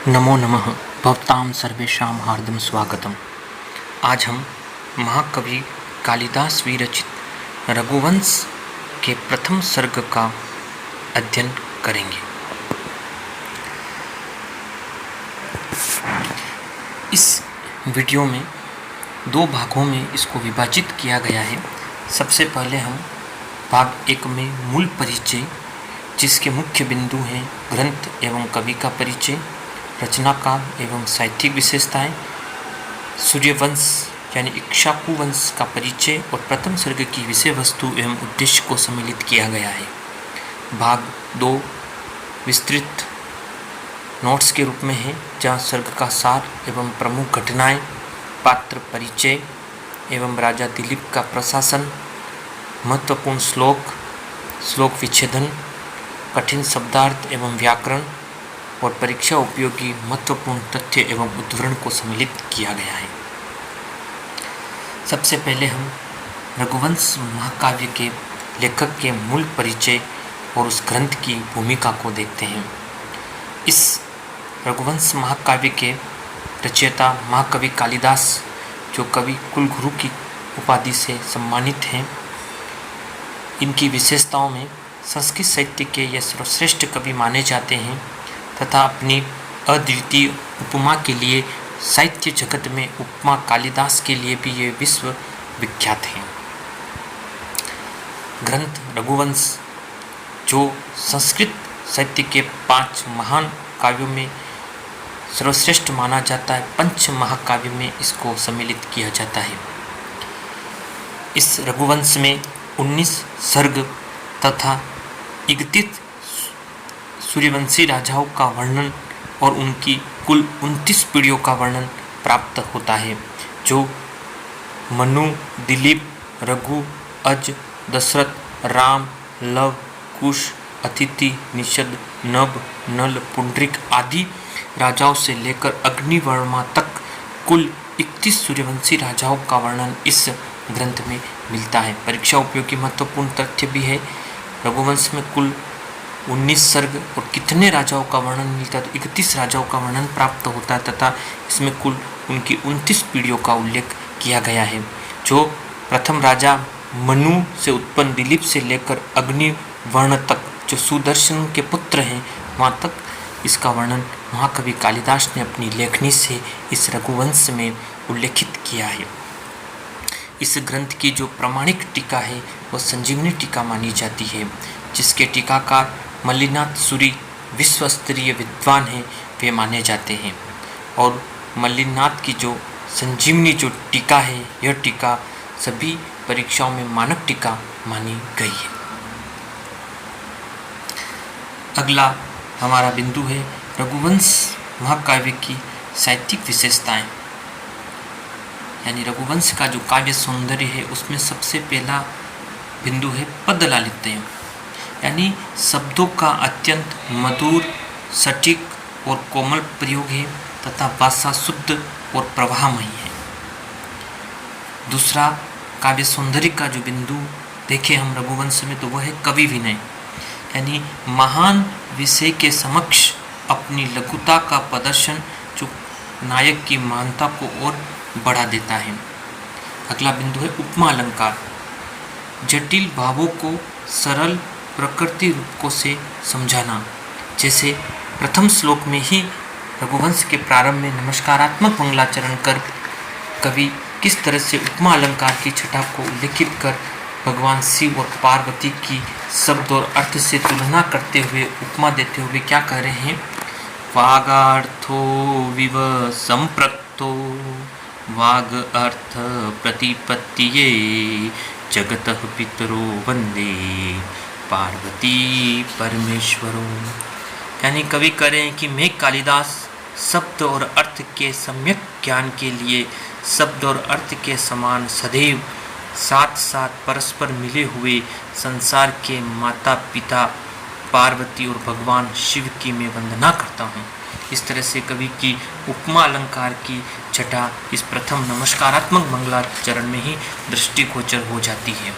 नमो नमः। भवतां सर्वेषां हार्दं स्वागतम्। आज हम महाकवि कालिदास विरचित रघुवंश के प्रथम सर्ग का अध्ययन करेंगे। इस वीडियो में दो भागों में इसको विभाजित किया गया है। सबसे पहले हम भाग एक में मूल परिचय, जिसके मुख्य बिंदु हैं ग्रंथ एवं कवि का परिचय, रचनाकार एवं साहित्यिक विशेषताएं, सूर्यवंश यानी इक्ष्वाकु वंश का परिचय और प्रथम सर्ग की विषय वस्तु एवं उद्देश्य को सम्मिलित किया गया है। भाग दो विस्तृत नोट्स के रूप में है, जहाँ सर्ग का सार एवं प्रमुख घटनाएं, पात्र परिचय एवं राजा दिलीप का प्रशासन, महत्वपूर्ण श्लोक विच्छेदन, कठिन शब्दार्थ एवं व्याकरण और परीक्षा उपयोगी महत्वपूर्ण तथ्य एवं उद्धरण को सम्मिलित किया गया है। सबसे पहले हम रघुवंश महाकाव्य के लेखक के मूल परिचय और उस ग्रंथ की भूमिका को देखते हैं। इस रघुवंश महाकाव्य के रचयिता महाकवि कालिदास, जो कवि कुलगुरु की उपाधि से सम्मानित हैं, इनकी विशेषताओं में संस्कृत साहित्य के ये सर्वश्रेष्ठ कवि माने जाते हैं तथा अपनी अद्वितीय उपमा के लिए साहित्य जगत में उपमा कालिदास के लिए भी ये विश्व विख्यात हैं। ग्रंथ रघुवंश, जो संस्कृत साहित्य के 5 महान काव्यों में सर्वश्रेष्ठ माना जाता है, 5 महाकाव्य में इसको सम्मिलित किया जाता है। इस रघुवंश में 19 सर्ग तथा 31 सूर्यवंशी राजाओं का वर्णन और उनकी कुल 29 पीढ़ियों का वर्णन प्राप्त होता है, जो मनु, दिलीप, रघु, अज, दशरथ, राम, लव, कुश, अतिथि, निषद, नभ, नल, पुंडरीक आदि राजाओं से लेकर अग्निवर्मा तक कुल 31 सूर्यवंशी राजाओं का वर्णन इस ग्रंथ में मिलता है। परीक्षा उपयोगी महत्वपूर्ण तथ्य भी है। रघुवंश में कुल 19 सर्ग और कितने राजाओं का वर्णन मिलता है, तो 31 राजाओं का वर्णन प्राप्त होता है तथा इसमें कुल उनकी 29 पीढ़ियों का उल्लेख किया गया है, जो प्रथम राजा मनु से उत्पन्न दिलीप से लेकर अग्निवर्ण तक, जो सुदर्शन के पुत्र हैं, वहाँ तक इसका वर्णन महाकवि कालिदास ने अपनी लेखनी से इस रघुवंश में उल्लेखित किया है। इस ग्रंथ की जो प्रामाणिक टीका है वह संजीवनी टीका मानी जाती है, जिसके टीकाकार मल्लिनाथ सूरी विश्व स्तरीय विद्वान हैं, वे माने जाते हैं। और मल्लिनाथ की जो संजीवनी जो टीका है, यह टीका सभी परीक्षाओं में मानक टीका मानी गई है। अगला हमारा बिंदु है रघुवंश महाकाव्य की साहित्यिक विशेषताएं, यानी रघुवंश का जो काव्य सौंदर्य है, उसमें सबसे पहला बिंदु है पद लालित्य, यानी शब्दों का अत्यंत मधुर, सटीक और कोमल प्रयोग है तथा भाषा शुद्ध और प्रवाहमयी है। दूसरा काव्य सौंदर्य का जो बिंदु देखें हम रघुवंश में, तो वह है कवि विनय, यानी महान विषय के समक्ष अपनी लघुता का प्रदर्शन, जो नायक की महानता को और बढ़ा देता है। अगला बिंदु है उपमा अलंकार, जटिल भावों को सरल प्रकृति रूपों से समझाना। जैसे प्रथम श्लोक में ही रघुवंश के प्रारंभ में नमस्कारात्मक मंगलाचरण कर कवि किस तरह से उपमा अलंकार की छटा को उल्लेखित कर भगवान शिव और पार्वती की शब्द और अर्थ से तुलना करते हुए, उपमा देते हुए क्या कह रहे हैं, वागार्थो विव संप्रक्तो वाग अर्थ प्रतिपत्तिये जगतः पितरो वंदे पार्वती परमेश्वरो। यानी कवि कह रहे हैं कि मैं कालिदास शब्द और अर्थ के सम्यक ज्ञान के लिए शब्द और अर्थ के समान सदैव साथ साथ परस्पर मिले हुए संसार के माता पिता पार्वती और भगवान शिव की मैं वंदना करता हूँ। इस तरह से कवि की उपमा अलंकार की छटा इस प्रथम नमस्कारात्मक मंगलाचरण में ही दृष्टिगोचर हो जाती है।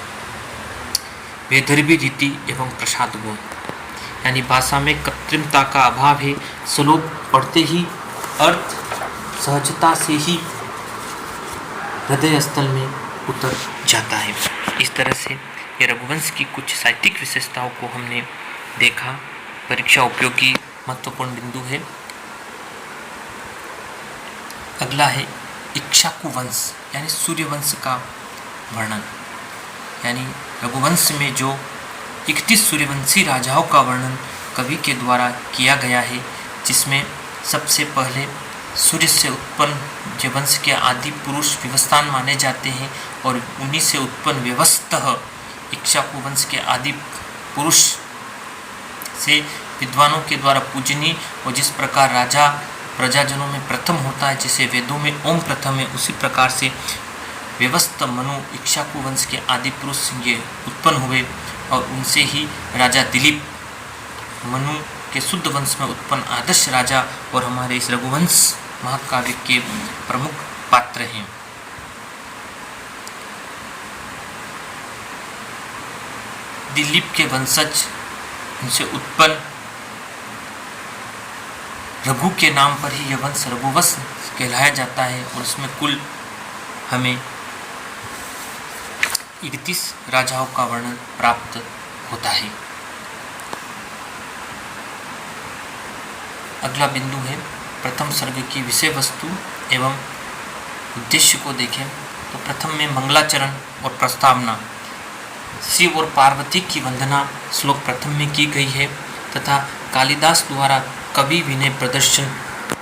वैदर्भी रीति एवं प्रसाद गुण, यानी भाषा में कृत्रिमता का अभाव है। श्लोक पढ़ते ही अर्थ सहजता से ही हृदय स्थल में उतर जाता है। इस तरह से ये रघुवंश की कुछ साहित्यिक विशेषताओं को हमने देखा। परीक्षा उपयोगी महत्वपूर्ण बिंदु है। अगला है इक्ष्वाकु वंश यानी सूर्यवंश का वर्णन। यानी रघुवंश में जो 31 सूर्यवंशी राजाओं का वर्णन कवि के द्वारा किया गया है, जिसमें सबसे पहले सूर्य से उत्पन्न जो वंश के आदि पुरुष व्यवस्थान माने जाते हैं और उन्हीं से उत्पन्न व्यवस्थः इक्ष्वाकु वंश के आदि पुरुष से विद्वानों के द्वारा पूजनीय और जिस प्रकार राजा प्रजाजनों में प्रथम होता है, जैसे वेदों में ओम प्रथम है, उसी प्रकार से व्यवस्थ मनु इक्ष्वाकु वंश के आदि पुरुष ये उत्पन्न हुए और उनसे ही राजा दिलीप मनु के शुद्ध वंश में उत्पन्न आदर्श राजा और हमारे इस रघुवंश महाकाव्य के प्रमुख पात्र हैं। दिलीप के वंशज उनसे उत्पन्न रघु के नाम पर ही यह वंश रघुवंश कहलाया जाता है और उसमें कुल हमें 31 राजाओं का वर्णन प्राप्त होता है। अगला बिंदु है प्रथम सर्ग की विषय वस्तु एवं उद्देश्य को देखें तो प्रथम में मंगलाचरण और प्रस्तावना, शिव और पार्वती की वंदना श्लोक प्रथम में की गई है तथा कालिदास द्वारा कवि विनय प्रदर्शन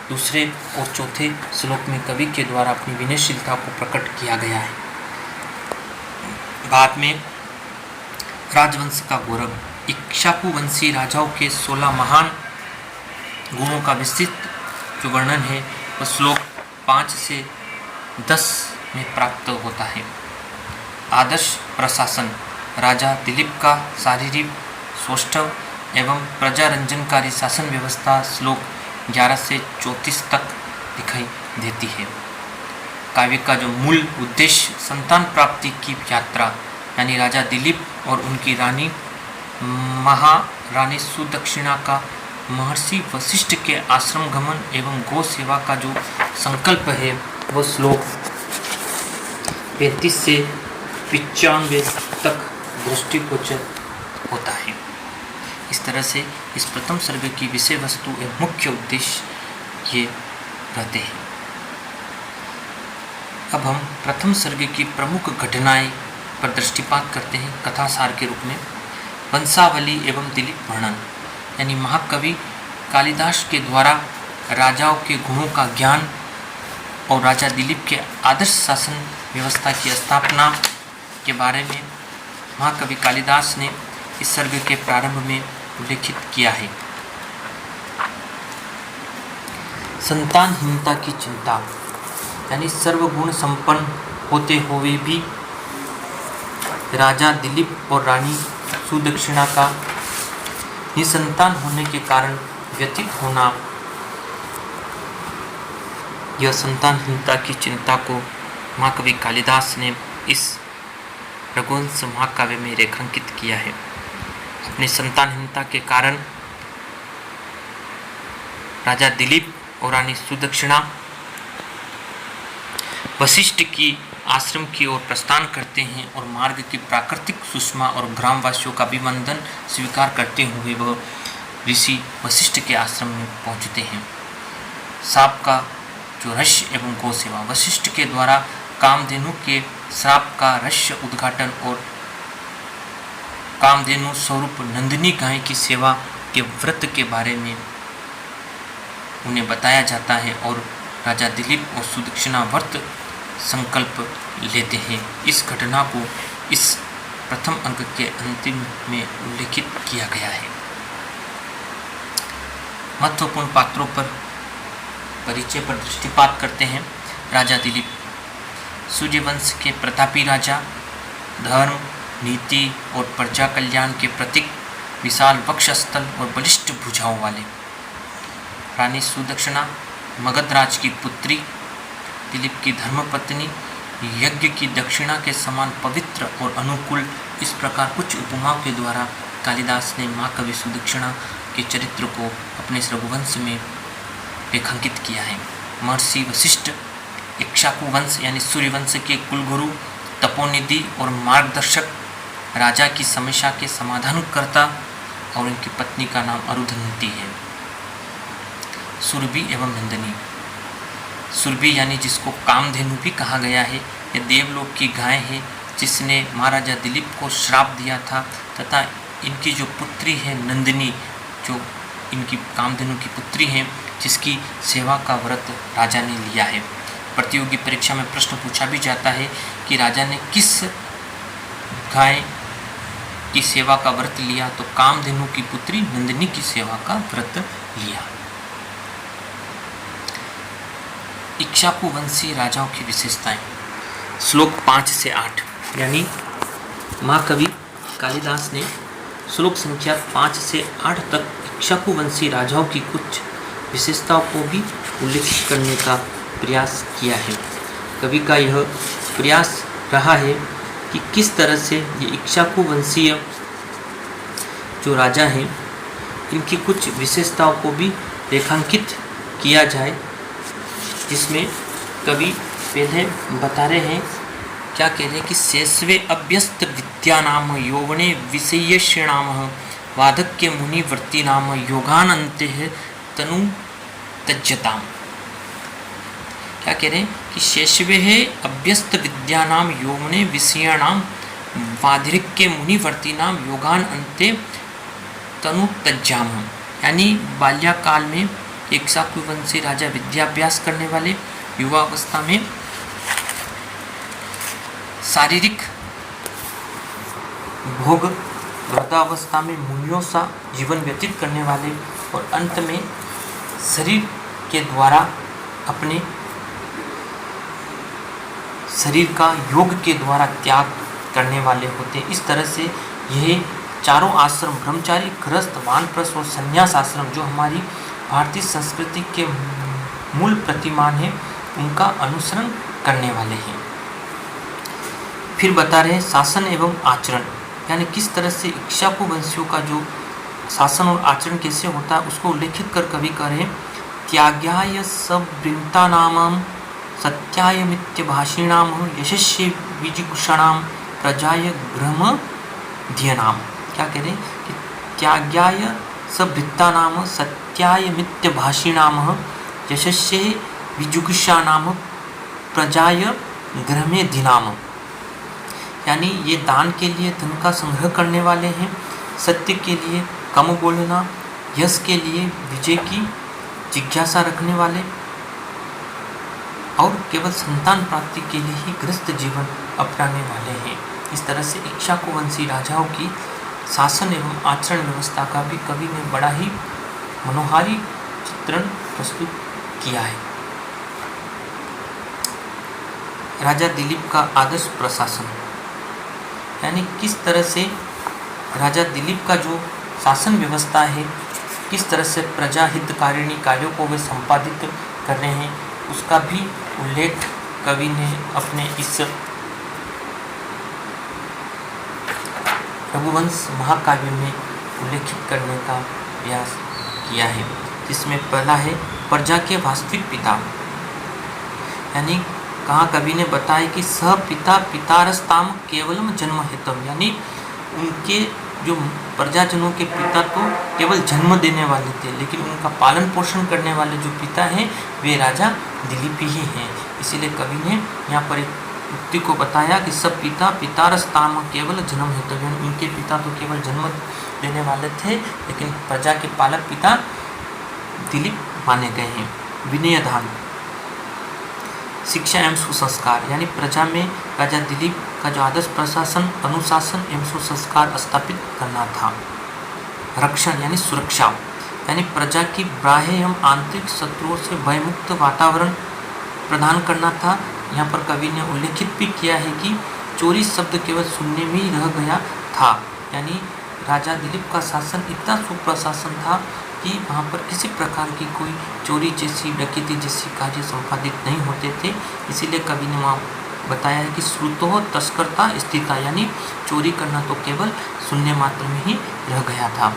दूसरे और चौथे श्लोक में कवि के द्वारा अपनी विनयशीलता को प्रकट किया गया है। बाद में राजवंश का गौरव, इक्ष्वाकु वंशी राजाओं के 16 महान गुणों का विस्तृत जो वर्णन है वह श्लोक 5 से 10 में प्राप्त होता है। आदर्श प्रशासन, राजा दिलीप का शारीरिक सौष्ठव एवं प्रजारंजनकारी शासन व्यवस्था श्लोक 11 से 34 तक दिखाई देती है। काव्य का जो मूल उद्देश्य संतान प्राप्ति की यात्रा, यानी राजा दिलीप और उनकी रानी महारानी सुदक्षिणा का महर्षि वशिष्ठ के आश्रम गमन एवं गौ सेवा का जो संकल्प है वह श्लोक 35 से 95 तक दृष्टिगोचर होता है। इस तरह से इस प्रथम सर्ग की विषय वस्तु एवं मुख्य उद्देश्य ये रहते हैं। अब हम प्रथम सर्ग की प्रमुख घटनाएं पर दृष्टिपात करते हैं कथासार के रूप में। वंशावली एवं दिलीप वर्णन, यानी महाकवि कालिदास के द्वारा राजाओं के गुणों का ज्ञान और राजा दिलीप के आदर्श शासन व्यवस्था की स्थापना के बारे में महाकवि कालिदास ने इस सर्ग के प्रारंभ में उल्लेखित किया है। संतानहीनता की चिंता, यानी सर्वगुण संपन्न होते हुए भी राजा दिलीप और रानी सुदक्षिणा का निसंतान होने के कारण व्यतीत होना, यह संतानहीनता की चिंता को महाकवि कालिदास ने इस रघुवंश महाकाव्य में रेखांकित किया है। अपनी संतानहीनता के कारण राजा दिलीप और रानी सुदक्षिणा वशिष्ठ की आश्रम की ओर प्रस्थान करते हैं और मार्ग की प्राकृतिक सुषमा और ग्रामवासियों का अभिनंदन स्वीकार करते हुए वह ऋषि वशिष्ठ के आश्रम में पहुंचते हैं। साप का जो रहस्य एवं गौ सेवा, वशिष्ठ के द्वारा कामधेनु के श्राप का रहस्य उद्घाटन और कामधेनु स्वरूप नंदिनी गाय की सेवा के व्रत के बारे में उन्हें बताया जाता है और राजा दिलीप और सुदक्षिणा व्रत संकल्प लेते हैं। इस घटना को इस प्रथम अंक के अंतिम में उल्लेखित किया गया है। महत्वपूर्ण पात्रों पर परिचय पर दृष्टिपात करते हैं। राजा दिलीप सूर्यवंश के प्रतापी राजा, धर्म, नीति और प्रजा कल्याण के प्रतीक, विशाल वक्षस्थल और बलिष्ठ भुजाओं वाले। रानी सुदक्षिणा मगधराज की पुत्री, दिलीप की धर्मपत्नी, यज्ञ की दक्षिणा के समान पवित्र और अनुकूल। इस प्रकार कुछ उपमाओं के द्वारा कालिदास ने महाकवि सुदक्षिणा के चरित्र को अपने इस रघुवंश में रेखांकित किया है। महर्षि वशिष्ठ इक्ष्वाकु वंश यानी सूर्यवंश के कुलगुरु, तपोनिधि और मार्गदर्शक, राजा की समस्या के समाधानकर्ता, और इनकी पत्नी का नाम अरुंधति है। सुरभि एवं नंदिनी। सुरभि यानी जिसको कामधेनु भी कहा गया है, यह देवलोक की गाय है जिसने महाराजा दिलीप को श्राप दिया था, तथा इनकी जो पुत्री है नंदिनी, जो इनकी कामधेनु की पुत्री है, जिसकी सेवा का व्रत राजा ने लिया है। प्रतियोगी परीक्षा में प्रश्न पूछा भी जाता है कि राजा ने किस गाय की सेवा का व्रत लिया, तो कामधेनु की पुत्री नंदिनी की सेवा का व्रत लिया। इक्ष्वाकु वंशी राजाओं की विशेषताएं। श्लोक 5 से 8 यानी महाकवि कालिदास ने श्लोक संख्या 5 से 8 तक इक्ष्वाकु वंशी राजाओं की कुछ विशेषताओं को भी उल्लेखित करने का प्रयास किया है। कवि का यह प्रयास रहा है कि किस तरह से ये इक्ष्वाकु वंशीय जो राजा हैं, इनकी कुछ विशेषताओं को भी रेखांकित किया जाए, जिसमें कवि पहले बता रहे हैं, क्या कह रहे हैं कि शेषवे अभ्यस्त विद्या नाम यौवने विषयेषणाम वाधक्य मुनिवर्ती नाम योगानंते तनु त्यज्यताम। क्या कह रहे हैं कि शेषवे है अभ्यस्त विद्या नाम यौवने विषयाणाम वाधक्य मुनिवर्ती नाम योगान अंते तनु त्यज्याम। यानी बाल्याकाल में इक्ष्वाकु वंशी राजा विद्याभ्यास करने वाले, युवा अवस्था में शारीरिक भोग, वृद्धावस्था में मुनियों सा जीवन व्यतीत करने वाले, और अंत में शरीर के द्वारा अपने शरीर का योग के द्वारा त्याग करने वाले होते हैं। इस तरह से यह चारों आश्रम, ब्रह्मचारी, गृहस्थ, वानप्रस्थ और संन्यास आश्रम, जो हमारी भारतीय संस्कृति के मूल प्रतिमान हैं, उनका अनुसरण करने वाले हैं। फिर बता रहे हैं शासन एवं आचरण, यानी किस तरह से इक्ष्वाकु वंशियों का जो शासन और आचरण कैसे होता है, उसको उल्लेखित कर कवि कह रहे हैं, त्याग्याय सबृन्तानाम सत्याय मिथ्यभाषिणाम यशस्वी विजिगुषाणाम प्रजाय ग्रहम धियनाम। क्या कह रहे हैं कि त्याग्याय सबृत्तानाम सत्याय मिथ्यभाषिणाम यशस्वे विजुगुषाणाम प्रजाय ग्रहमे धिनाम। यानी ये दान के लिए धन का संग्रह करने वाले हैं, सत्य के लिए कम बोलना, यश के लिए विजय की जिज्ञासा रखने वाले, और केवल संतान प्राप्ति के लिए ही गृहस्थ जीवन अपनाने वाले हैं। इस तरह से इक्ष्वाकु वंशी राजाओं की शासन एवं आचरण व्यवस्था का भी कवि ने बड़ा ही मनोहारी चित्रण प्रस्तुत किया है। राजा दिलीप का आदर्श प्रशासन, यानी किस तरह से राजा दिलीप का जो शासन व्यवस्था है, किस तरह से प्रजा हितकारिणी कार्यों को वे संपादित कर रहे हैं, उसका भी उल्लेख कवि ने अपने इस रघुवंश महाकाव्य में उल्लेखित करने का प्रयास किया है। जिसमें पहला है प्रजा के वास्तविक पिता, यानी कहाँ कवि ने बताया कि सह पिता पितारस्ताम केवलम जन्म हेतम, यानी उनके जो प्रजाजनों के पिता तो केवल जन्म देने वाले थे, लेकिन उनका पालन पोषण करने वाले जो पिता हैं वे राजा दिलीप ही हैं। इसीलिए कवि ने यहाँ पर एक उक्ति को बताया कि सब पिता पितारस्ताम केवल जन्म हेतु, यानी उनके पिता तो केवल जन्म देने वाले थे, लेकिन प्रजा के पालक पिता दिलीप माने गए हैं। विनयदान, शिक्षा एवं सुसंस्कार, यानी प्रजा में राजा दिलीप का जो आदर्श प्रशासन, अनुशासन एवं सुसंस्कार स्थापित करना था। रक्षण यानी सुरक्षा, यानी प्रजा की बाह्य एवं आंतरिक शत्रुओं से भयमुक्त वातावरण प्रदान करना था। यहाँ पर कवि ने उल्लेखित भी किया है कि चोरी शब्द केवल सुनने में ही रह गया था, यानी राजा दिलीप का शासन इतना सुप्रशासन था कि वहाँ पर किसी प्रकार की कोई चोरी जैसी, डकैती जैसी कार्य संपादित नहीं होते थे। इसीलिए कवि ने वहाँ बताया है कि श्रुतो तस्करता स्थिता, यानी चोरी करना तो केवल सुनने मात्र में ही रह गया था।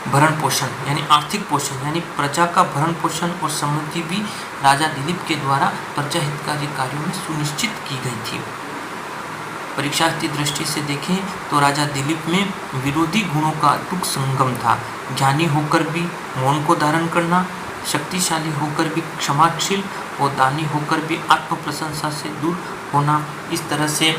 भरण पोषण यानी आर्थिक पोषण यानी प्रजा का भरण पोषण और समृद्धि भी राजा दिलीप के द्वारा प्रजा हितकारी कार्यों में सुनिश्चित की गई थी। परीक्षार्थी दृष्टि से देखें तो राजा दिलीप में विरोधी गुणों का अटूट संगम था। ज्ञानी होकर भी मौन को धारण करना, शक्तिशाली होकर भी क्षमाशील और दानी होकर भी आत्म प्रशंसा से दूर होना, इस तरह से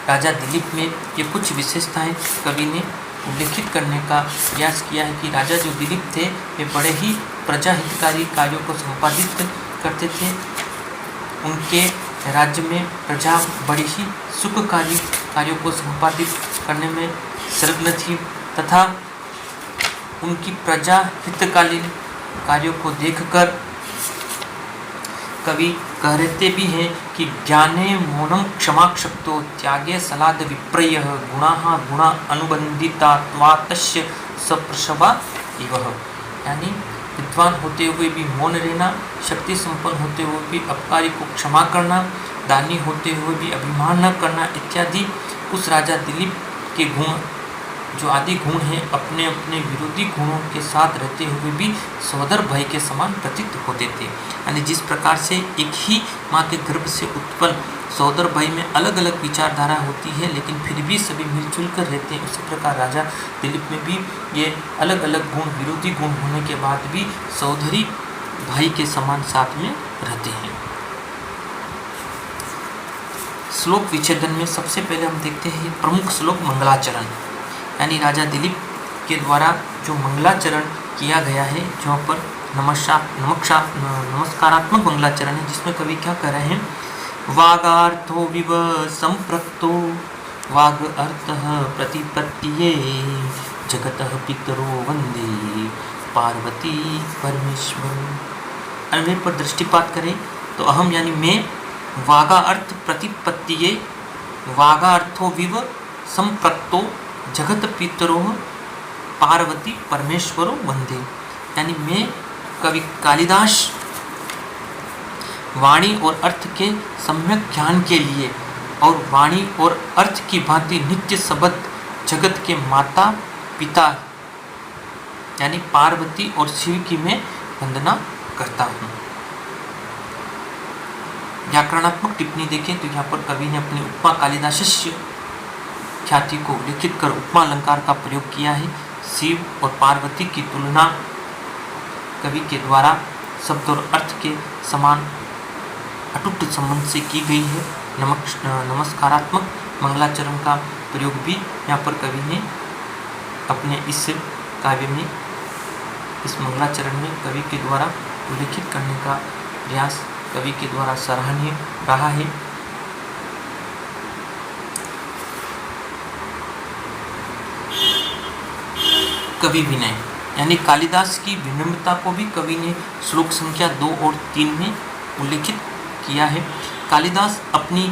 राजा दिलीप में ये कुछ विशेषताएं कवि ने उल्लेखित करने का प्रयास किया है कि राजा जो दिलीप थे वे बड़े ही प्रजा हितकारी कार्यों को संपादित करते थे। उनके राज्य में प्रजा बड़ी ही सुखकारी कार्यों को संपादित करने में संलग्न थी तथा उनकी प्रजा हितकालीन कार्यों को देखकर कवि कहते भी हैं कि ज्ञाने मौनम क्षमाक्षप्तो त्यागे सलाद विप्रयः गुणाः गुणा अनुबंधितात्वातस्य सप्रशवा इवः। यानी विद्वान होते हुए भी मौन रहना, शक्ति संपन्न होते हुए भी अपकारी को क्षमा करना, दानी होते हुए भी अभिमान न करना इत्यादि उस राजा दिलीप के गुण जो आदि गुण हैं अपने अपने विरोधी गुणों के साथ रहते हुए भी सहोदर भाई के समान प्रतीत होते थे। यानी जिस प्रकार से एक ही माँ के गर्भ से उत्पन्न सहोदर भाई में अलग अलग विचारधारा होती है लेकिन फिर भी सभी मिलजुल कर रहते हैं, उसी प्रकार राजा दिलीप में भी ये अलग अलग गुण विरोधी गुण होने के बाद भी सहोदरी भाई के समान साथ में रहते हैं। श्लोक विच्छेदन में सबसे पहले हम देखते हैं प्रमुख श्लोक मंगलाचरण, यानी राजा दिलीप के द्वारा जो मंगलाचरण किया गया है, जहाँ पर नमस्कारात्मक मंगलाचरण है, जिसमें कवि क्या कह रहे हैं, वागार्थो विव संप्रक्तो वाग अर्थः प्रतिपत्तिये जगतः पितरो वंदे पार्वती परमेश्वर। अन्वय पर दृष्टिपात करें तो अहम यानी मैं, वागा अर्थ प्रतिपत्तिये, वागा अर्थो विव संप्रक्तो जगत पितरो पार्वती परमेश्वरो वंदे। यानी मैं कवि कालिदास वाणी और अर्थ के सम्यक ज्ञान के लिए और वाणी और अर्थ की भांति नित्य सबद जगत के माता पिता यानी पार्वती और शिव की मैं वंदना करता हूँ। व्याकरणात्मक टिप्पणी देखें तो यहाँ पर कवि ने अपनी उपमा कालिदासस्य ख्याति को उल्लेखित कर उपमा अलंकार का प्रयोग किया है। शिव और पार्वती की तुलना कवि के द्वारा शब्द और अर्थ के समान अटूट संबंध से की गई है। नमस्कारात्मक मंगलाचरण का प्रयोग भी यहाँ पर कवि ने अपने इस काव्य में, इस मंगलाचरण में कवि के द्वारा उल्लेखित करने का प्रयास कवि के द्वारा सराहनीय रहा है। कवि विनय यानी कालिदास की विनम्रता को भी कवि ने श्लोक संख्या 2 और 3 में उल्लेखित किया है। कालिदास अपनी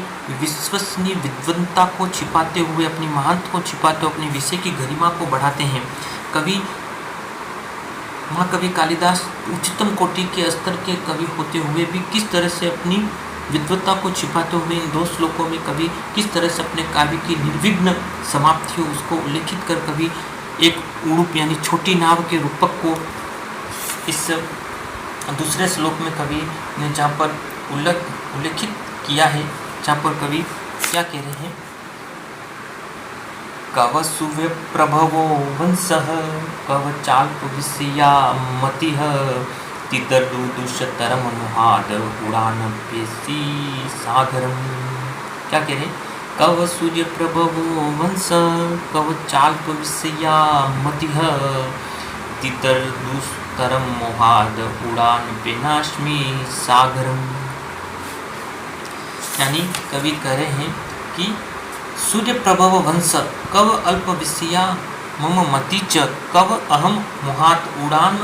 विश्वसनीय विद्वत्ता को छिपाते हुए, अपनी महानता को छिपाते हुए अपने विषय की गरिमा को बढ़ाते हैं। महाकवि कालिदास उच्चतम कोटि के स्तर के कवि होते हुए भी किस तरह से अपनी विद्वत्ता को छिपाते हुए इन 2 श्लोकों में कवि किस तरह से अपने काव्य की निर्विघ्न समाप्ति हो उसको उल्लेखित कर कवि एक उड़ूप यानी छोटी नाव के रूपक को इस दूसरे श्लोक में कवि ने जहाँ पर उल्लेखित किया है, जहाँ पर कवि क्या कह रहे हैं, कव सुव्य प्रभवो वंशः कव चाल्पविषया मतिः तितर्दुदुषतरम अनुहाद उड़ान पेशी सागरम। क्या कह रहे हैं, कव सूर्य प्रभवो वंश कव चाल्पविषया मतिः तितर्दुस्तरम मोहाद उड़ान पेनाश्मी सागरम। यानी कवि कह रहे हैं कि सूर्य प्रभव वंश कव अल्प विषया मम मति च कव अहम मोहात उड़ान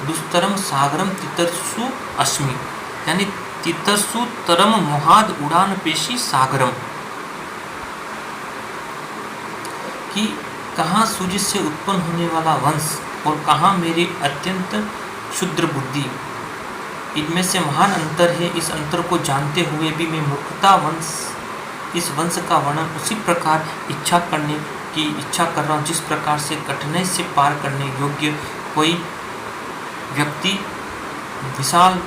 दुस्तरम सागरम तितरसु अस्मि। यानी तितरसु तरम मोहाद उड़ान पेशी सागरम, कि कहाँ सूर्य से उत्पन्न होने वाला वंश और कहाँ मेरी अत्यंत क्षुद्र बुद्धि, इनमें से महान अंतर है। इस अंतर को जानते हुए भी मैं मूर्खता इस वंश का वर्णन उसी प्रकार इच्छा करने की इच्छा कर रहा हूँ। जिस प्रकार से कठिनाई से पार करने योग्य कोई व्यक्ति विशाल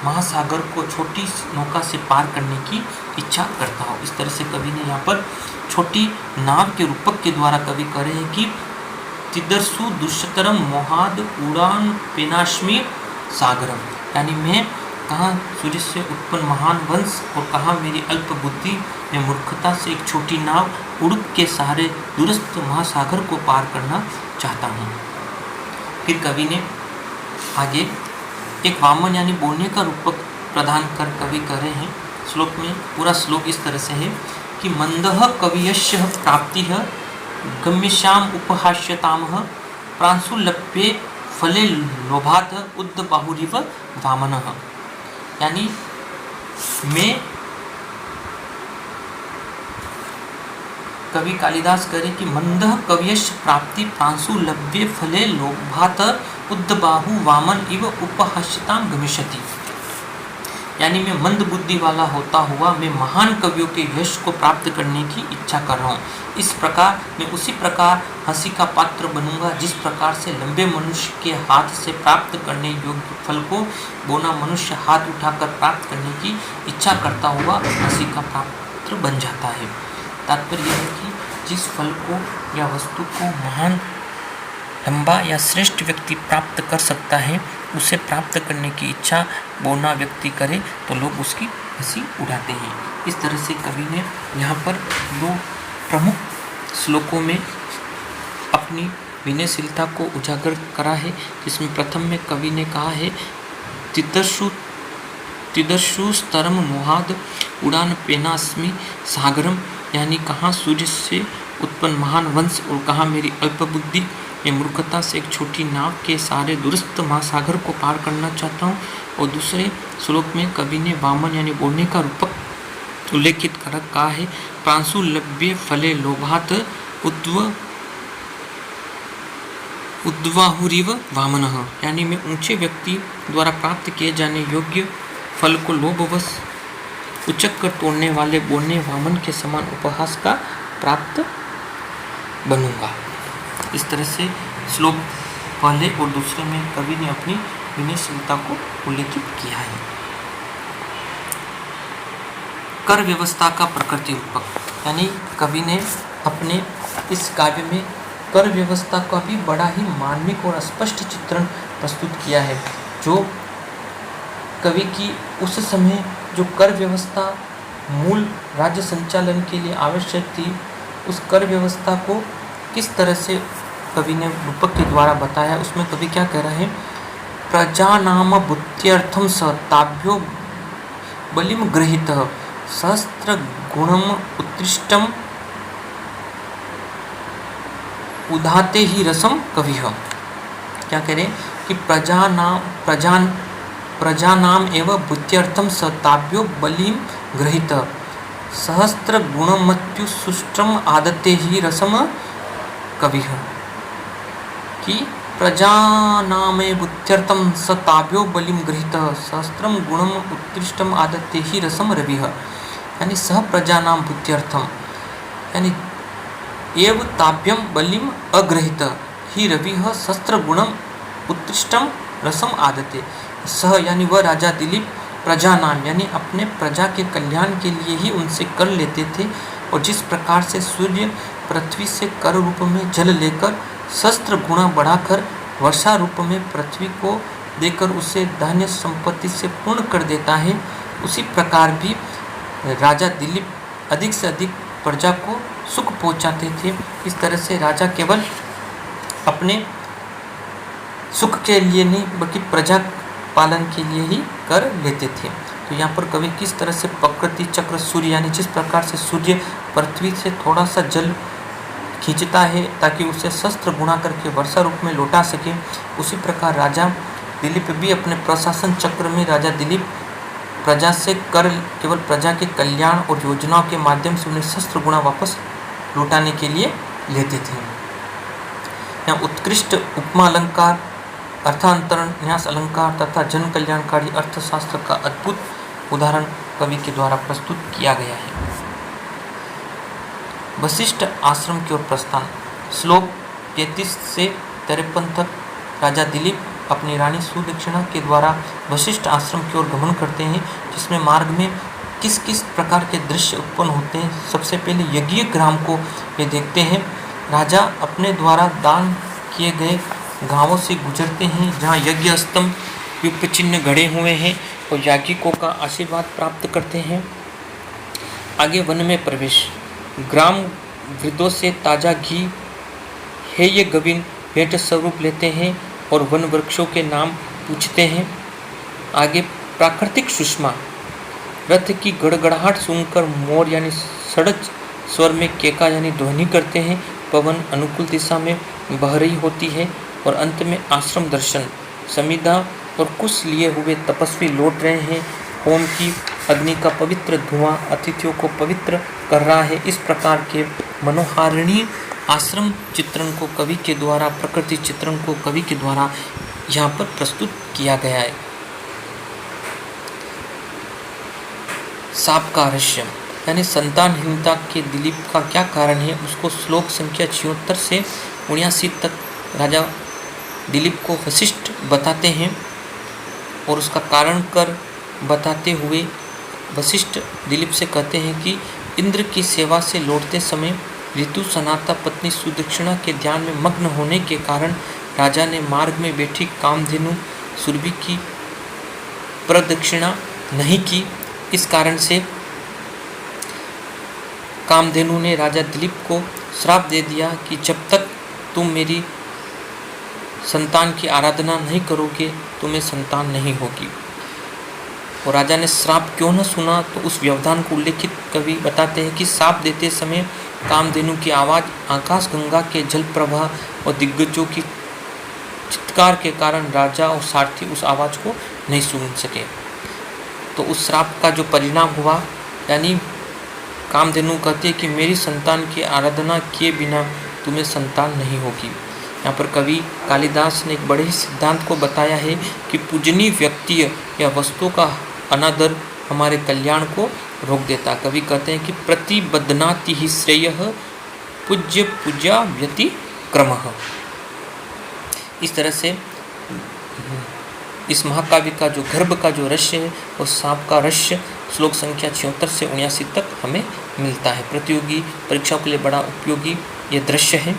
महासागर को छोटी नौका से पार करने की इच्छा करता हो, इस तरह से कवि ने यहाँ पर छोटी नाव के रूपक के द्वारा कवि कह रहे हैं कि तिदर्सु दुष्टरम मोहाद उड़ान पेनाश्मी सागरम, यानी मैं कहाँ सूर्य से उत्पन्न महान वंश और कहाँ मेरी अल्प बुद्धि में मूर्खता से एक छोटी नाव उड़ुक के सहारे दूरस्थ महासागर को पार करना चाहता हूँ। फिर कवि ने आगे एक वामन यानी बोलने का रूपक प्रदान कर कवि कह रहे हैं श्लोक में। पूरा श्लोक इस तरह से है कि मंदः कवियस्य प्राप्तिः गम्यश्याम उपहास्यतामः प्रांशुलभ्ये फले लोभात् उद्बाहुरिव वामनः, यानी मैं कवि कालिदास करें कि मंदः कवियस्य प्राप्ति प्रांशुलभ्ये फले लोभात् उद्बाहु वामन इव उपहास्यताम गमिष्यति, यानी मैं मंद बुद्धि वाला होता हुआ मैं महान कवियों के यश को प्राप्त करने की इच्छा कर रहा हूँ। इस प्रकार मैं उसी प्रकार हंसी का पात्र बनूंगा जिस प्रकार से लंबे मनुष्य के हाथ से प्राप्त करने योग्य फल को बोना मनुष्य हाथ उठाकर प्राप्त करने की इच्छा करता हुआ हंसी का पात्र बन जाता है। तात्पर्य यह है कि जिस फल को या वस्तु को महान लंबा या श्रेष्ठ व्यक्ति प्राप्त कर सकता है उसे प्राप्त करने की इच्छा बोना व्यक्ति करे तो लोग उसकी हंसी उड़ाते हैं। इस तरह से कवि ने यहाँ पर दो प्रमुख श्लोकों में अपनी विनयशीलता को उजागर करा है, जिसमें प्रथम में कवि ने कहा है तिदर्शु स्तरम मोहाद उड़ान पेनास्मि सागरम, यानी कहाँ सूर्य से उत्पन्न महान वंश और कहाँ मेरी अल्प बुद्धि मैं मूर्खता से एक छोटी नाव के सारे दूरस्थ महासागर को पार करना चाहता हूँ। और दूसरे श्लोक में कवि ने वामन यानी बोलने का रूपक उल्लेखित कर कहा है प्रांशुलभ्ये फले लोभात् उद्वाहुरिव वामनः, यानी मैं ऊंचे व्यक्ति द्वारा प्राप्त किए जाने योग्य फल को लोभवश उचक कर तोड़ने वाले बोलने वामन के समान उपहास का प्राप्त बनूंगा। इस तरह से श्लोक पहले और दूसरे में कवि ने अपनी विनयशीलता को उल्लेखित किया है। कर व्यवस्था का प्रकृति रूपक, यानी कवि ने अपने इस काव्य में कर व्यवस्था का भी बड़ा ही मार्मिक और स्पष्ट चित्रण प्रस्तुत किया है। जो कवि की उस समय जो कर व्यवस्था मूल राज्य संचालन के लिए आवश्यक थी, उस कर व्यवस्था को किस तरह से कवि ने रूपक के द्वारा बताया। उसमें कवि क्या कह रहा है, प्रजानाम बुद्ध्यर्थम स ताभ्यो बलिम गृहीतः सहस्त्र गुणम उत्कृष्टम उदाते ही रसम कविः। क्या कह रहे कि प्रजानाम एवं बुद्ध्यर्थम स ताभ्यो बलिम गृहीतः सहस्त्र गुणमत्युसुष्टम आदते ही रसम कविः, कि प्रजानामे बुद्ध्यर्थम स ताभ्यो बलिम गृहीतः सहस्त्रम गुणम उत्कृष्टम आदते ही रसम रविः, यानी सह प्रजानाम बुद्ध्यर्थम यानी एव ताभ्यम बलिम अगृहीत ही रविः सहस्त्र गुणम उत्कृष्टम रसम आदते। सह यानी वह राजा दिलीप प्रजानाम यानी अपने प्रजा के कल्याण के लिए ही उनसे कर लेते थे, और जिस प्रकार से सूर्य पृथ्वी से कर रूप में जल लेकर सहस्त्र गुणा बढ़ाकर वर्षा रूप में पृथ्वी को देकर उसे धन्य संपत्ति से पूर्ण कर देता है, उसी प्रकार भी राजा दिलीप अधिक से अधिक प्रजा को सुख पहुंचाते थे। इस तरह से राजा केवल अपने सुख के लिए नहीं बल्कि प्रजा पालन के लिए ही कर लेते थे। तो यहाँ पर कवि किस तरह से प्रकृति चक्र सूर्य यानी जिस प्रकार से सूर्य पृथ्वी से थोड़ा सा जल खींचता है ताकि उसे शस्त्र गुणा करके वर्षा रूप में लौटा सके, उसी प्रकार राजा दिलीप भी अपने प्रशासन चक्र में राजा दिलीप प्रजा से कर केवल प्रजा के कल्याण और योजनाओं के माध्यम से उन्हें शस्त्र गुणा वापस लौटाने के लिए लेते थे। यहाँ उत्कृष्ट उपमा अलंकार, अर्थांतरण, न्यास अलंकार तथा जन कल्याणकारी अर्थशास्त्र का अद्भुत उदाहरण कवि के द्वारा प्रस्तुत किया गया है। वशिष्ठ आश्रम की ओर प्रस्थान। श्लोक 33 से 53 तक राजा दिलीप अपनी रानी सुदक्षिणा के द्वारा वशिष्ठ आश्रम की ओर गमन करते हैं, जिसमें मार्ग में किस किस प्रकार के दृश्य उत्पन्न होते हैं। सबसे पहले यज्ञ ग्राम को वे देखते हैं। राजा अपने द्वारा दान किए गए गांवों से गुजरते हैं, जहां यज्ञ स्तंभ युक्त चिन्ह गड़े हुए हैं, और याज्ञिकों का आशीर्वाद प्राप्त करते हैं। आगे वन में प्रवेश। ग्राम वृद्धों से ताजा घी हेय गविन भेंट स्वरूप लेते हैं और वन वृक्षों के नाम पूछते हैं। आगे प्राकृतिक सुषमा। रथ की गड़गड़ाहट सुनकर मोर यानी सड़च स्वर में केका यानी ध्वनि करते हैं। पवन अनुकूल दिशा में बह रही होती है। और अंत में आश्रम दर्शन। समिधा और कुश लिए हुए तपस्वी लौट रहे हैं। होम की अग्नि का पवित्र धुआं अतिथियों को पवित्र कर रहा है। इस प्रकार के मनोहारिणी आश्रम चित्रण को कवि के द्वारा, प्रकृति चित्रण को कवि के द्वारा यहाँ पर प्रस्तुत किया गया है। साप का रहस्य यानी संतानहीनता के दिलीप का क्या कारण है, उसको श्लोक संख्या 76 से 79 तक राजा दिलीप को वशिष्ठ बताते हैं, और उसका कारण कर बताते हुए वशिष्ठ दिलीप से कहते हैं कि इंद्र की सेवा से लौटते समय ऋतु सनाता पत्नी सुदक्षिणा के ध्यान में मग्न होने के कारण राजा ने मार्ग में बैठी कामधेनु सुरभि की प्रदक्षिणा नहीं की। इस कारण से कामधेनु ने राजा दिलीप को श्राप दे दिया कि जब तक तुम मेरी संतान की आराधना नहीं करोगे तुम्हें संतान नहीं होगी। और राजा ने श्राप क्यों न सुना, तो उस व्यवधान को उल्लेखित कवि बताते हैं कि श्राप देते समय कामधेनु की आवाज़ आकाश गंगा के जल प्रवाह और दिग्गजों की चित्कार के कारण राजा और सारथी उस आवाज़ को नहीं सुन सके। तो उस श्राप का जो परिणाम हुआ, यानी कामधेनु कहती है कि मेरी संतान की आराधना किए बिना तुम्हें संतान नहीं होगी। यहाँ पर कवि कालिदास ने एक बड़े ही सिद्धांत को बताया है कि पूजनीय व्यक्ति या वस्तुओं का अनादर हमारे कल्याण को रोक देता। कवि कहते हैं कि प्रतिबद्धनाति ही श्रेय पूज्य पूजा व्यतिक्रमः। इस तरह से इस महाकाव्य का जो गर्भ का जो रहस्य है, वो सांप का रहस्य श्लोक संख्या 76 से 79 तक हमें मिलता है। प्रतियोगी परीक्षाओं के लिए बड़ा उपयोगी ये दृश्य है।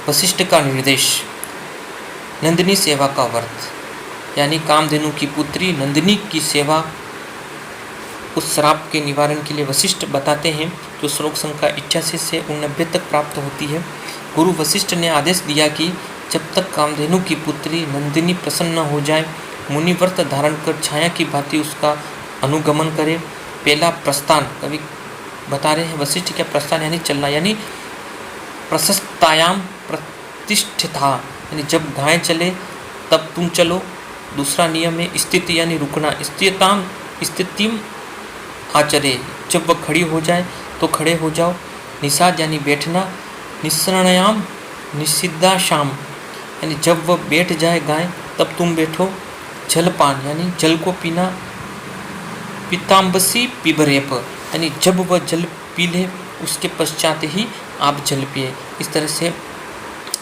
वशिष्ठ का निर्देश। नंदिनी सेवा का व्रत, यानी कामधेनु की पुत्री नंदिनी की सेवा उस श्राप के निवारण के लिए वशिष्ठ बताते हैं, जो श्लोक संख्या 81 से 89 तक प्राप्त होती है। गुरु वशिष्ठ ने आदेश दिया कि जब तक कामधेनु की पुत्री नंदिनी प्रसन्न हो जाए, मुनि व्रत धारण कर छाया की भांति उसका अनुगमन करे। पहला प्रस्थान, कवि बता रहे हैं वशिष्ठ क्या प्रस्थान यानी चलना, यानी प्रशस्तायाम प्रतिष्ठिता, यानी जब गाय चले तब तुम चलो। दूसरा नियम है स्थिति यानी रुकना, स्थितिम आचरे, जब वह खड़ी हो जाए तो खड़े हो जाओ। निषाद यानी बैठना, निस्सरणायाम निषिद्धा शाम, यानी जब वह बैठ जाए गाय तब तुम बैठो। जलपान यानी जल को पीना। पिताम्बसी पिबरेप, यानी जब वह जल पी ले उसके पश्चात ही आप जल पिए। इस तरह से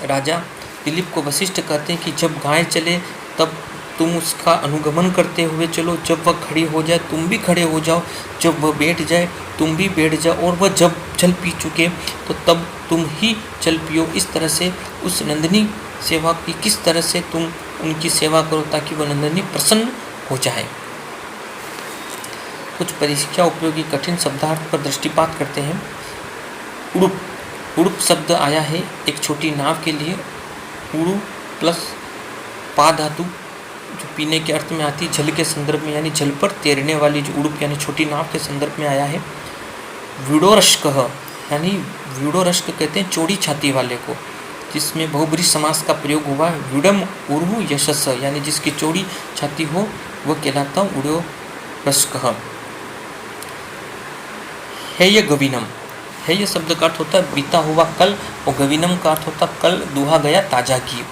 राजा दिलीप को वशिष्ठ कहते हैं कि जब गाय चले तब तुम उसका अनुगमन करते हुए चलो, जब वह खड़ी हो जाए तुम भी खड़े हो जाओ, जब वह बैठ जाए तुम भी बैठ जाओ, और वह जब जल पी चुके तो तब तुम ही जल पियो। इस तरह से उस नंदिनी सेवा की किस तरह से तुम उनकी सेवा करो ताकि वह नंदिनी प्रसन्न हो जाए। कुछ परीक्षा उपयोगी कठिन शब्दार्थ पर दृष्टिपात करते हैं। उड़ुप, उड़ुप शब्द आया है एक छोटी नाव के लिए। उड़ु प्लस पा धातु जो पीने के अर्थ में आती है, जल के संदर्भ में यानी जल पर तैरने वाली जो उड़ुप यानी छोटी नाव के संदर्भ में आया है। व्यूढ़ोरश्कः यानी व्यूढ़ोरश्क कहते हैं चौड़ी छाती वाले को, जिसमें बहुब्रीहि समास का प्रयोग हुआ है। व्यूढ़म ऊर्हु यशस, यानी जिसकी चौड़ी छाती हो वह कहलाता व्यूढ़ोरश्कः। हेय गविनम, हेय शब्द का अर्थ होता है बीता हुआ कल, और गविनम का अर्थ होता है कल दुहा गया ताजा घी।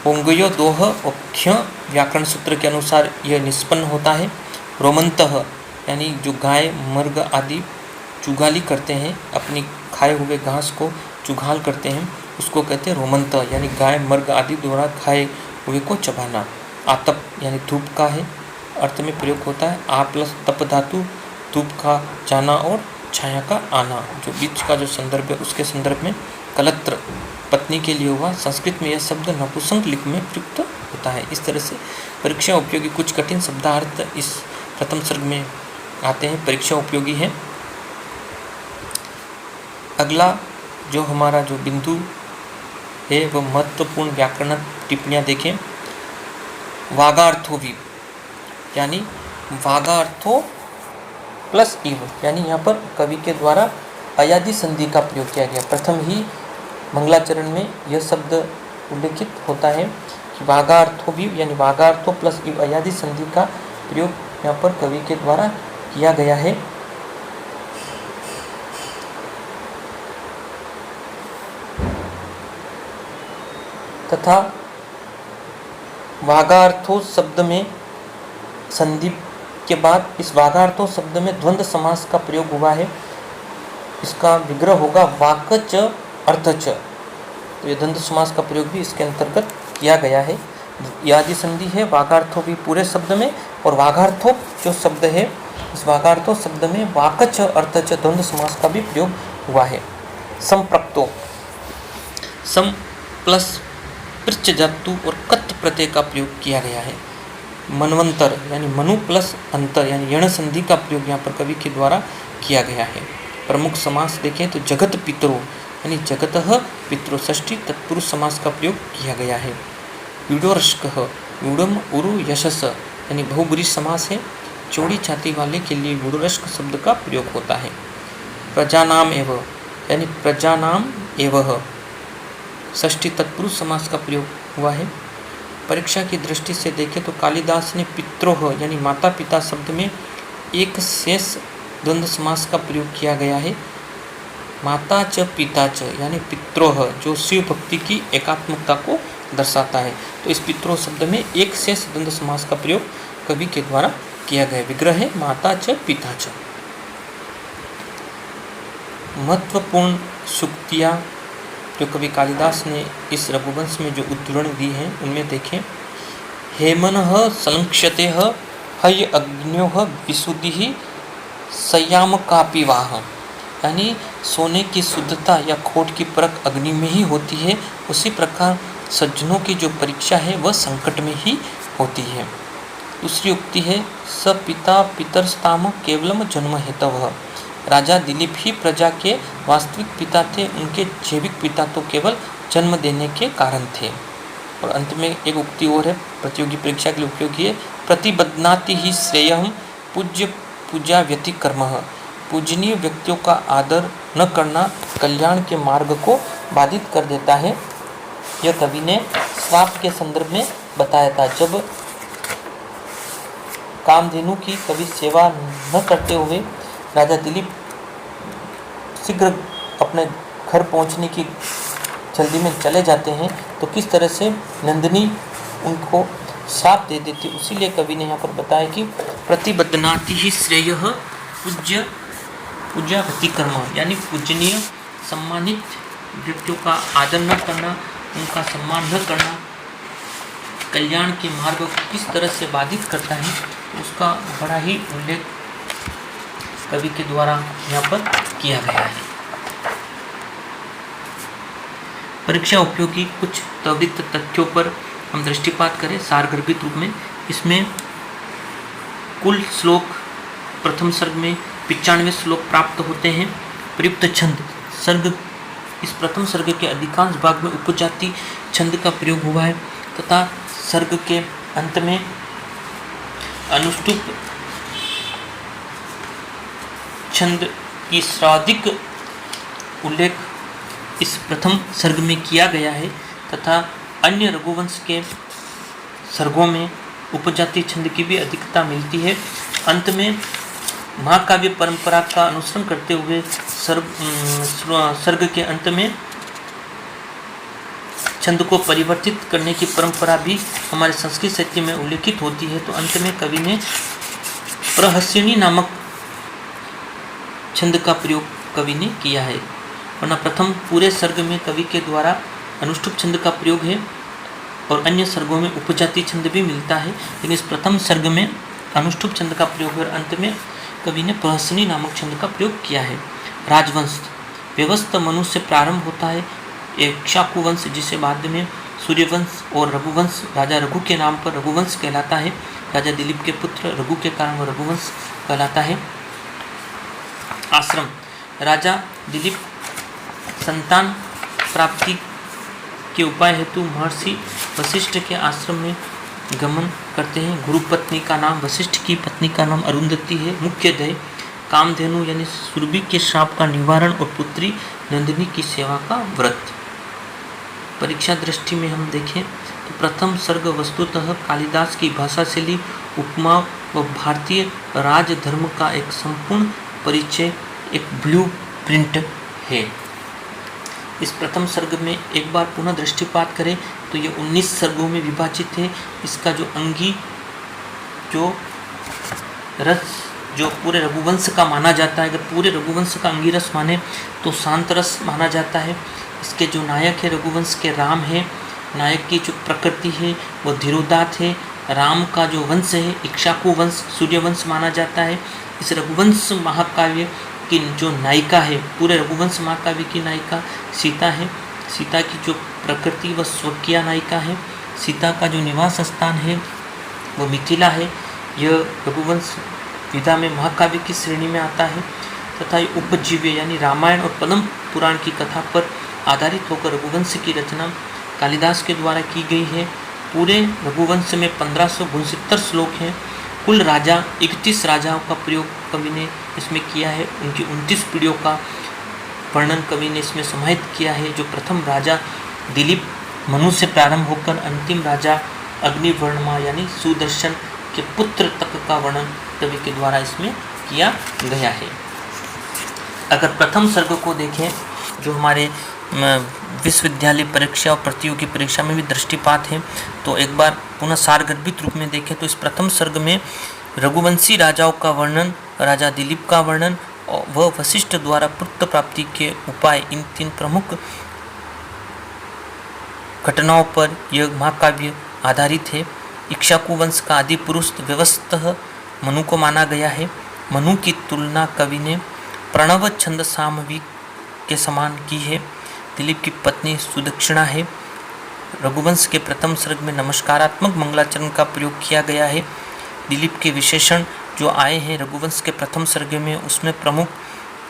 ओंगयो दोह और क्ष व्याकरण सूत्र के अनुसार यह निष्पन्न होता है। रोमंतः यानी जो गाय मर्ग आदि चुगाली करते हैं, अपनी खाए हुए घास को चुगाल करते हैं, उसको कहते हैं रोमंत, यानी गाय मर्ग आदि द्वारा खाए हुए को चबाना। आतप यानी धूप का है अर्थ में प्रयोग होता है। आ प्लस तप धातु, धूप का जाना और छाया का आना, जो बीच का जो संदर्भ है उसके संदर्भ में कलत्र पत्नी के लिए हुआ। संस्कृत में यह शब्द नपुंसक लिंग में प्रयुक्त होता है। इस तरह से परीक्षा उपयोगी कुछ कठिन शब्दार्थ इस प्रथम सर्ग में आते हैं, परीक्षा उपयोगी है। अगला जो हमारा जो बिंदु है वह महत्वपूर्ण व्याकरण टिप्पणियाँ देखें। वागार्थो भी, यानी वागार्थो प्लस इव, यानी यहाँ पर कवि के द्वारा अयादि संधि का प्रयोग किया गया। प्रथम ही मंगलाचरण में यह शब्द उल्लेखित होता है कि वागार्थो भी, यानी वागार्थो प्लस इव अयादि संधि का प्रयोग यहाँ पर कवि के द्वारा किया गया है। तथा वागार्थो शब्द में संधि के बाद इस वागार्थो शब्द में द्वंद्व समास का प्रयोग हुआ है। इसका विग्रह होगा वाकच अर्थच, तो ये द्वंद्व समास का प्रयोग भी इसके अंतर्गत किया गया है। यादि संधि है वागार्थो भी पूरे शब्द में, और वागार्थो जो शब्द है इस वागार्थो शब्द में वाकच अर्थच द्वंद्व समास का भी प्रयोग हुआ है। संप्रक्तो, सम प्लस पृच्छ धातु और कत प्रत्यय का प्रयोग किया गया है। मनवंतर यानी मनु प्लस अंतर यानी यण संधि का प्रयोग यहाँ पर कवि के द्वारा किया गया है। प्रमुख समास देखें तो जगत पितरो यानी जगतः पितरो षष्ठी तत्पुरुष समास का प्रयोग किया गया है। व्यूढ़स्कः व्यूढ़म उरु यशस यानी बहुब्रीहि समास है। चौड़ी छाती वाले के लिए व्यूढ़स्क शब्द का प्रयोग होता है। प्रजानाम एव यानी प्रजानाम एवः षष्ठी तत्पुरुष समास का प्रयोग हुआ है। परीक्षा की दृष्टि से देखें तो कालिदास ने पित्रोह यानी माता पिता शब्द में एक शेष द्वंद्व समास का प्रयोग किया गया है। माता च पिता च यानी पित्रोह जो शिव भक्ति की एकात्मकता को दर्शाता है, तो इस पित्रोह शब्द में एक शेष द्वंद्व समास का प्रयोग कवि के द्वारा किया गया। विग्रह है माता च पिता च। महत्वपूर्ण सूक्तियाँ जो कवि कालिदास ने इस रघुवंश में जो उद्धरण दी हैं उनमें देखें। हेमनः संक्षते हय अग्न्योः विशुद्धिः संयामकापिवाह, यानी सोने की शुद्धता या खोट की परख अग्नि में ही होती है, उसी प्रकार सज्जनों की जो परीक्षा है वह संकट में ही होती है। दूसरी उक्ति है स पिता पितरस्ताम केवलम जन्म हेतवः, राजा दिलीप ही प्रजा के वास्तविक पिता थे, उनके जैविक पिता तो केवल जन्म देने के कारण थे। और अंत में एक उक्ति और है प्रतियोगी परीक्षा के लिए उपयोगी है। प्रतिबध्नाति ही श्रेयः पूज्य पूजा व्यतिकर्मः, पूजनीय व्यक्तियों का आदर न करना कल्याण के मार्ग को बाधित कर देता है। यह कवि ने श्राप के संदर्भ में बताया था। जब कामधेनु की कभी सेवा न करते हुए राजा दिलीप शीघ्र अपने घर पहुंचने की जल्दी में चले जाते हैं, तो किस तरह से नंदिनी उनको श्राप दे देती। उसीलिए कवि ने यहाँ पर बताया कि प्रतिबध्नाति ही श्रेयः पूजा व्यतिकर्म, यानी पूजनीय सम्मानित व्यक्तियों का आदर न करना, उनका सम्मान न करना कल्याण के मार्ग को किस तरह से बाधित करता है, उसका बड़ा ही उल्लेख कवि के द्वारा यहाँ पर किया गया है। परीक्षा उपयोगी कुछ त्वरित तथ्यों पर हम दृष्टिपात करें सारगर्भित रूप में। इसमें कुल श्लोक प्रथम सर्ग में 95 श्लोक प्राप्त होते हैं। प्रयुक्त छंद सर्ग, इस प्रथम सर्ग के अधिकांश भाग में उपजाति छंद का प्रयोग हुआ है तथा सर्ग के अंत में अनुष्टुप छंद की सर्वाधिक उल्लेख इस प्रथम सर्ग में किया गया है तथा अन्य रघुवंश के सर्गों में उपजाति छंद की भी अधिकता मिलती है। अंत में महाकाव्य परंपरा का अनुसरण करते हुए सर्ग के अंत में छंद को परिवर्तित करने की परंपरा भी हमारे संस्कृत साहित्य में उल्लेखित होती है। तो अंत में कवि ने प्रहस्यिनी नामक छंद का प्रयोग कवि ने किया है, वरना प्रथम पूरे सर्ग में कवि के द्वारा अनुष्टुप छंद का प्रयोग है और अन्य सर्गों में उपजाति छंद भी मिलता है, लेकिन इस प्रथम सर्ग में अनुष्टुप छंद का प्रयोग है और अंत में कवि ने प्रहसनी नामक छंद का प्रयोग किया है। राजवंश व्यवस्थ मनु से प्रारंभ होता है। इक्ष्वाकु वंश जिसे बाद में सूर्यवंश और रघुवंश राजा रघु के नाम पर रघुवंश कहलाता है। राजा दिलीप के पुत्र रघु के कारण वह रघुवंश कहलाता है। आश्रम राजा दिलीप संतान प्राप्ति के उपाय हेतु महर्षि वशिष्ठ के आश्रम में गमन करते हैं। गुरु पत्नी का नाम वशिष्ठ की पत्नी का नाम अरुंधति है। मुख्य ध्येय कामधेनु यानी सुरभि के श्राप का निवारण और पुत्री नंदिनी की सेवा का व्रत। परीक्षा दृष्टि में हम देखें तो प्रथम सर्ग वस्तुतः कालिदास की भाषा शैली, उपमा व भारतीय राजधर्म का एक संपूर्ण परिचय, एक ब्लू प्रिंट है। इस प्रथम सर्ग में एक बार पुनः दृष्टिपात करें तो ये 19 सर्गों में विभाजित है। इसका जो अंगी जो रस जो पूरे रघुवंश का माना जाता है, अगर पूरे रघुवंश का अंगी रस माने तो शांत रस माना जाता है। इसके जो नायक है रघुवंश के राम है, नायक की जो प्रकृति है वो धीरोदात है। राम का जो वंश है इक्ष्वाकु वंश सूर्यवंश माना जाता है। इस रघुवंश महाकाव्य की जो नायिका है, पूरे रघुवंश महाकाव्य की नायिका सीता है। सीता की जो प्रकृति व स्वकीय नायिका है। सीता का जो निवास स्थान है वो मिथिला है। यह रघुवंश विधा में महाकाव्य की श्रेणी में आता है तथा ये उपजीव्य यानी रामायण और पद्म पुराण की कथा पर आधारित होकर रघुवंश की रचना कालिदास के द्वारा की गई है। पूरे रघुवंश में 1569 श्लोक हैं। कुल राजा 31 राजाओं का प्रयोग कवि ने इसमें किया है। उनकी 29 पीढ़ियों का वर्णन कवि ने इसमें समाहित किया है। जो प्रथम राजा दिलीप मनु से प्रारंभ होकर अंतिम राजा अग्निवर्णमा यानी सुदर्शन के पुत्र तक का वर्णन कवि के द्वारा इसमें किया गया है। अगर प्रथम सर्ग को देखें जो हमारे विश्वविद्यालय परीक्षा और प्रतियोगी परीक्षा में भी दृष्टिपात है, तो एक बार पुनः सारगर्भित रूप में देखें तो इस प्रथम सर्ग में रघुवंशी राजाओं का वर्णन, राजा दिलीप का वर्णन व वशिष्ठ द्वारा पुत्र प्राप्ति के उपाय, इन 3 प्रमुख घटनाओं पर यह महाकाव्य आधारित है। इक्ष्वाकु वंश का आदि पुरुष व्यवस्थतः मनु को माना गया है। मनु की तुलना कवि ने प्रणव छंद सामवी के समान की है। दिलीप की पत्नी सुदक्षिणा है। रघुवंश के प्रथम सर्ग में नमस्कारात्मक मंगलाचरण का प्रयोग किया गया है। दिलीप के विशेषण जो आए हैं रघुवंश के प्रथम सर्ग में, उसमें प्रमुख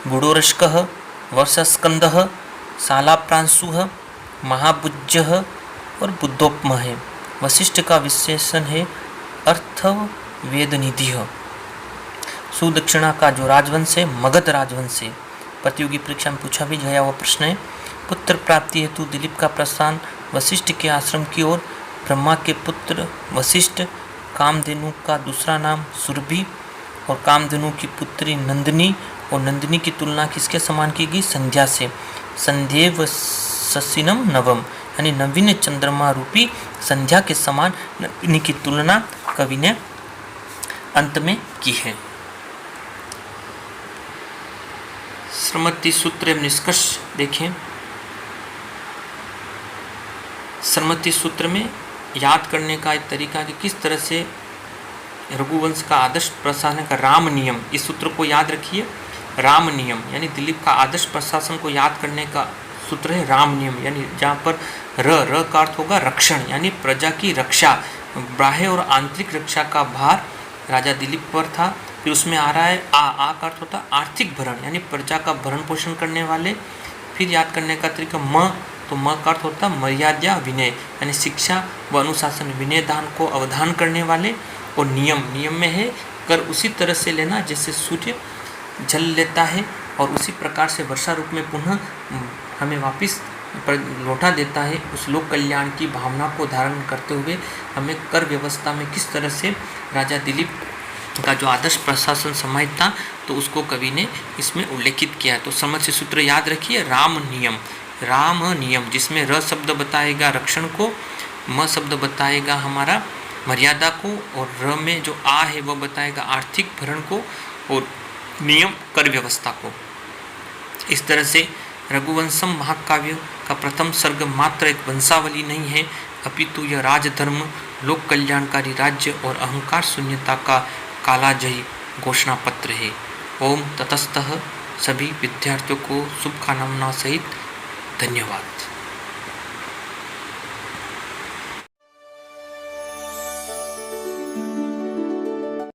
गुडोरश्कः, वर्षस्कंदः, शालाप्रांशुः, महाभुज्यः और बुद्धोपम है। वशिष्ठ का विशेषण है अर्थवेदनिधिः। सुदक्षिणा का जो राजवंश है मगध राजवंश है। प्रतियोगी परीक्षा में पूछा भी गया वह प्रश्न है। पुत्र प्राप्ति हेतु दिलीप का प्रस्थान वशिष्ठ के आश्रम की ओर। ब्रह्मा के पुत्र वशिष्ठ, कामधेनु का दूसरा नाम सुरभि और कामधेनु की पुत्री नंदिनी, और नंदिनी की तुलना किसके समान की गई? संध्या से। संध्येव शशिनम नवम यानी नवीन चंद्रमा रूपी संध्या के समान नंदिनी की तुलना कवि ने अंत में की है। श्रमति सूत्र एवं निष्कर्ष देखें। श्रमति सूत्र में याद करने का एक तरीका कि किस तरह से रघुवंश का आदर्श प्रशासन का राम नियम, इस सूत्र को याद रखिए। राम नियम यानी दिलीप का आदर्श प्रशासन को याद करने का सूत्र है राम नियम, यानी जहाँ पर र का अर्थ होगा रक्षण यानी प्रजा की रक्षा, बाह्य और आंतरिक रक्षा का भार राजा दिलीप पर था। फिर उसमें आ रहा है आ का अर्थ होता आर्थिक भरण यानी प्रजा का भरण पोषण करने वाले। फिर याद करने का तरीका तो म का अर्थ होता मर्यादा विनय यानी शिक्षा व अनुशासन, विनय दान को अवधान करने वाले। और नियम में है कर उसी तरह से लेना जैसे सूर्य जल लेता है और उसी प्रकार से वर्षा रूप में पुनः हमें वापस लौटा देता है। उस लोक कल्याण की भावना को धारण करते हुए हमें कर व्यवस्था में किस तरह से राजा दिलीप का जो आदर्श प्रशासन समाहित था तो उसको कवि ने इसमें उल्लेखित किया। तो समझ से सूत्र याद रखिए राम नियम जिसमें र शब्द बताएगा रक्षण को, म शब्द बताएगा हमारा मर्यादा को, और र में जो आ है वह बताएगा आर्थिक भरण को, और नियम कर व्यवस्था को। इस तरह से रघुवंशम महाकाव्य का प्रथम सर्ग मात्र एक वंशावली नहीं है, अपितु यह राजधर्म, लोक कल्याणकारी राज्य और अहंकार शून्यता का कालाजयी घोषणा पत्र है। ओम ततस्तः। सभी विद्यार्थियों को शुभकामना सहित धन्यवाद।